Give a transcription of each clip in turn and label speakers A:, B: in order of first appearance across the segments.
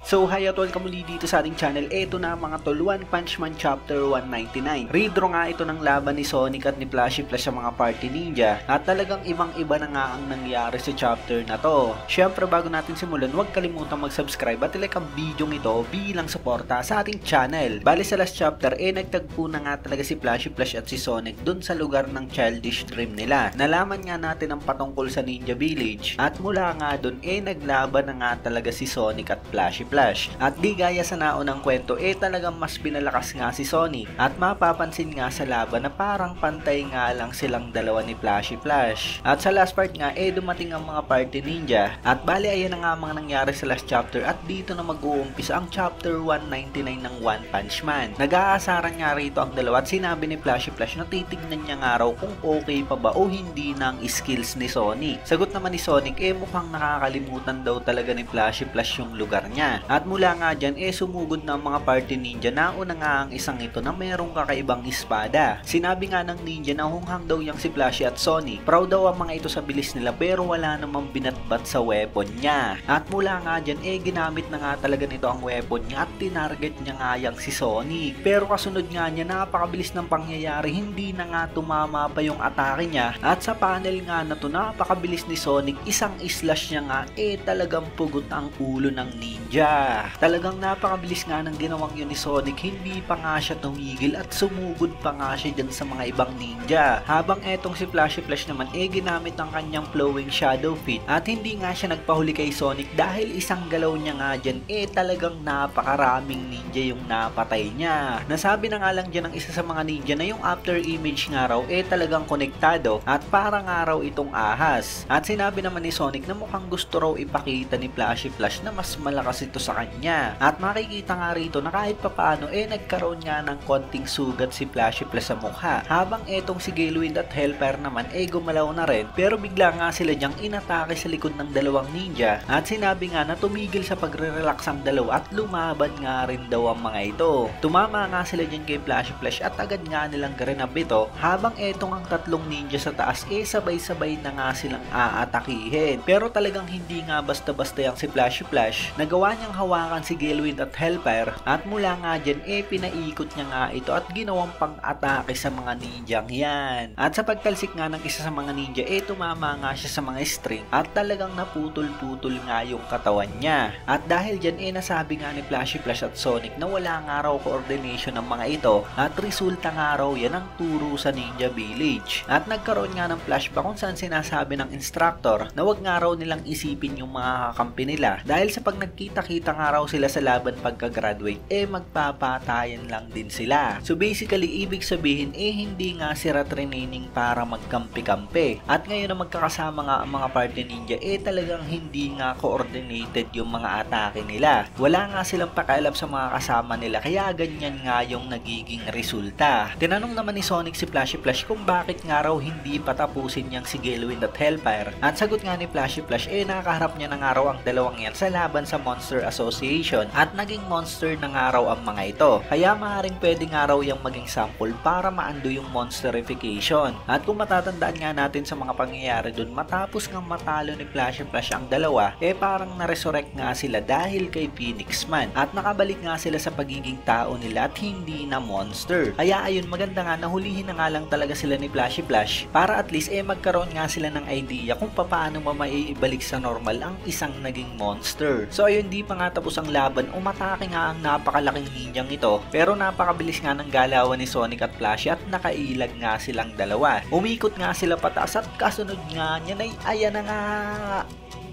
A: So hi at welcome muli dito sa ating channel. Eto na mga tol, One Punch Man Chapter 199. Redraw nga ito ng laban ni Sonic at ni Flashy Flash sa mga Party Ninja. At talagang ibang iba na nga ang nangyari sa chapter na to. Syempre bago natin simulan, huwag kalimutang mag-subscribe at ilike ang video ito bilang suporta sa ating channel. Bali sa last chapter, nagtagpo na nga talaga si Flashy Flash at si Sonic dun sa lugar ng childish dream nila. Nalaman nga natin ang patungkol sa Ninja Village. At mula nga dun, naglaban na nga talaga si Sonic at Flashy Flash. At di gaya sa naunang kwento, talagang mas pinalakas nga si Sonic. At mapapansin nga sa laban na parang pantay nga lang silang dalawa ni Flashy Flash. At sa last part nga, dumating ang mga Party Ninja. At bali ayan na nga mga nangyari sa last chapter at dito na mag-uumpisa ang chapter 199 ng One Punch Man. Nag-aasaran nga rito ang dalawa at sinabi ni Flashy Flash na titignan niya nga raw kung okay pa ba o hindi ng skills ni Sonic. Sagot naman ni Sonic, mukhang nakakalimutan daw talaga ni Flashy Flash yung lugar niya. At mula nga dyan, sumugod na ang mga Party Ninja. Nauna nga ang isang ito na mayroong kakaibang espada. Sinabi nga ng ninja na hunghang daw yang si Flashy at Sonic. Proud daw ang mga ito sa bilis nila pero wala namang binatbat sa weapon niya. At mula nga dyan, ginamit na nga talaga nito ang weapon niya at tinarget niya nga yang si Sonic. Pero kasunod nga niya, napakabilis ng pangyayari, hindi na nga tumama pa yung atake niya. At sa panel nga na to, napakabilis ni Sonic, isang slash niya nga, talagang pugot ang ulo ng ninja. Talagang napakabilis nga ng ginawang yun ni Sonic, hindi pa nga siya tumigil at sumugod pa nga siya dyan sa mga ibang ninja. Habang etong si Flashy Flash naman, ginamit ang kanyang flowing shadow feat at hindi nga siya nagpahuli kay Sonic dahil isang galaw niya nga dyan, talagang napakaraming ninja yung napatay niya. Nasabi na nga lang dyan ng isa sa mga ninja na yung after image nga raw, talagang konektado at parang nga raw itong ahas. At sinabi naman ni Sonic na mukhang gusto raw ipakita ni Flashy Flash na mas malakas ito sa kanya. At makikita nga rito na kahit papaano nagkaroon nga ng konting sugat si Flashy Flash sa mukha. Habang etong si Galewind at Hellfire naman gumalaw na rin pero bigla nga sila diyang inatake sa likod ng dalawang ninja. At sinabi nga na tumigil sa pagre-relax ang dalawa at lumaban nga rin daw ang mga ito. Tumama nga sila dyan kay Flashy Flash at agad nga nilang grinab ito. Habang etong ang tatlong ninja sa taas sabay-sabay na nga silang aatakihin. Pero talagang hindi nga basta-basta yang si Flashy Flash. Nagawa niyang hawakan si Galewind at Hellfire at mula nga dyan pinaikot niya nga ito at ginawang pang-atake sa mga ninjang yan. At sa pagtalsik nga ng isa sa mga ninja tumama nga siya sa mga string at talagang naputol-putol nga yung katawan niya. At dahil dyan nasabi nga ni Flashy Flash at Sonic na wala nga raw coordination ng mga ito at resulta nga raw yan ang turo sa Ninja Village. At nagkaroon nga ng flashback kung saan sinasabi ng instructor na wag nga raw nilang isipin yung mga kakampi nila dahil sa pag nagkita-kita nga raw sila sa laban pagka-graduate magpapatayan lang din sila. So basically ibig sabihin hindi nga sila training para magkampi-kampi. At ngayon na magkakasama nga ang mga Party Ninja talagang hindi nga coordinated yung mga atake nila. Wala nga silang pakialam sa mga kasama nila kaya ganyan nga yung nagiging resulta. Tinanong naman ni Sonic si Flashy Flash kung bakit nga raw hindi patapusin niyang si Galewind at Hellfire. At sagot nga ni Flashy Flash nakaharap niya na nga raw ang dalawang yan sa laban sa Monster Association at naging monster na nga raw ang mga ito. Kaya maaaring pwede nga raw yung maging sample para maando yung monsterification. At kung matatandaan nga natin sa mga pangyayari dun, matapos nga matalo ni Flashy Flash ang dalawa, parang na-resurrect nga sila dahil kay Phoenix Man. At nakabalik nga sila sa pagiging tao nila at hindi na monster. Kaya ayun, maganda nga nahulihin na nga lang talaga sila ni Flashy Flash para at least magkaroon nga sila ng idea kung paano maiibalik sa normal ang isang naging monster. So ayun, di pa nga tapos ang laban, umatake nga ang napakalaking ninjang ito pero napakabilis nga ng galawan ni Sonic at Flashy at nakailag nga silang dalawa. Umikot nga sila pataas at kasunod nga niya ayan na nga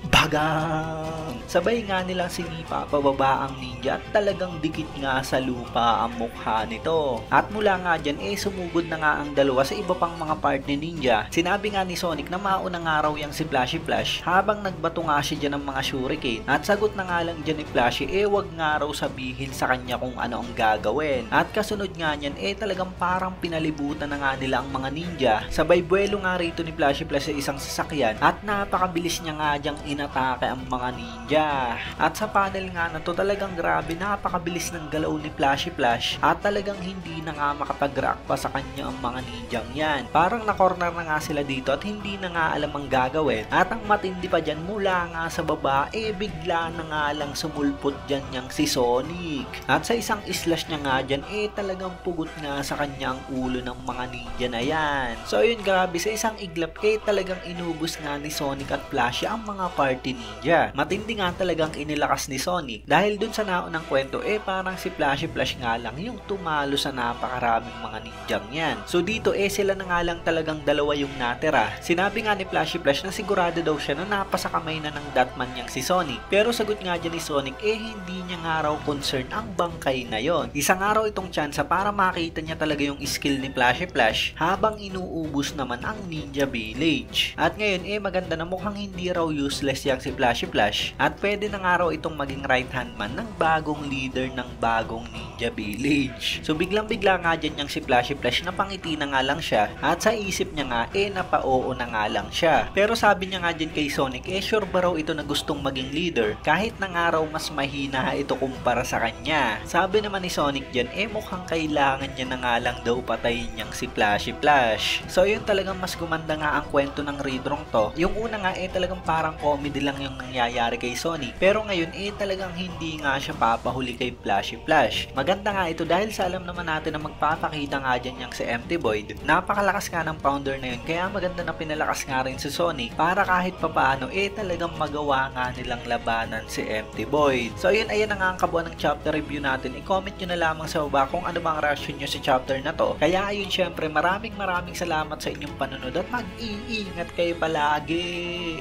A: bagang! Sabay nga nilang sinipa pababa ang ninja at talagang dikit nga sa lupa ang mukha nito. At mula nga dyan sumugod na nga ang dalawa sa iba pang mga Party Ninja. Sinabi nga ni Sonic na maunang araw yang si Flashy Flash habang nagbato nga siya dyan ng mga shuriken. At sagot na nga lang dyan ni Flashy wag nga raw sabihin sa kanya kung ano ang gagawin. At kasunod nga niyan talagang parang pinalibutan na nga nila ang mga ninja. Sabay buwelo nga rito ni Flashy Flash sa isang sasakyan at napakabilis niya nga dyang inatake ang mga ninja. At sa panel nga na to talagang grabe, napakabilis ng galaw ni Flashy Flash at talagang hindi na nga makapag-react pa sa kanya ang mga ninjang yan. Parang na-corner na nga sila dito at hindi na nga alam ang gagawin. At ang matindi pa dyan, mula nga sa baba, bigla na nga lang sumulpot dyan niyang si Sonic. At sa isang slash niya nga dyan, talagang pugot nga sa kanya ang ulo ng mga ninja na yan. So ayun, grabe, sa isang iglap, talagang inubos nga ni Sonic at Flashy ang mga party ninja. Matindi nga talagang inilakas ni Sonic. Dahil dun sa naunang kwento, parang si Flashy Flash nga lang yung tumalo sa napakaraming mga ninjang yan. So dito, sila na nga lang talagang dalawa yung natira. Sinabi nga ni Flashy Flash na sigurado daw siya na napasa kamay na ng Datman niyang si Sonic. Pero sagot nga dyan ni Sonic, hindi niya nga raw concern ang bangkay na yon. Isang araw itong tsansa para makita niya talaga yung skill ni Flashy Flash habang inuubos naman ang Ninja Village. At ngayon, maganda na mukhang hindi raw useless yang si Flashy Flash at pwede na nga raw itong maging right hand man ng bagong leader ng bagong Ninja Village. So biglang bigla nga dyan yung si Flashy Flash na pangiti na nga lang siya at sa isip niya nga napa-oo na nga lang siya. Pero sabi niya nga dyan kay Sonic, sure ba raw ito na gustong maging leader kahit na nga raw mas mahina ito kumpara sa kanya. Sabi naman ni Sonic dyan, mukhang kailangan niya na nga lang daw patayin niyang si Flashy Flash. So yun, talagang mas gumanda nga ang kwento ng redrang to. Yung una nga talagang parang comedy lang yung nangyayari kay Sonic. Pero ngayon talagang hindi nga siya papahuli kay Flashy Flash. Maganda nga ito dahil sa alam naman natin na magpapakita nga dyan yung si Empty Void. Napakalakas nga ng Pounder na yun, kaya maganda na pinalakas nga rin si Sonic para kahit papaano talagang magawa nga nilang labanan si Empty Void. So ayun, ayan na nga ang kabuuan ng chapter review natin. I-comment nyo na lamang sa baba kung ano bang reaction nyo sa chapter na to. Kaya ayun, syempre maraming salamat sa inyong panunod at mag-iingat kayo palagi.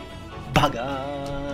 A: Bagay!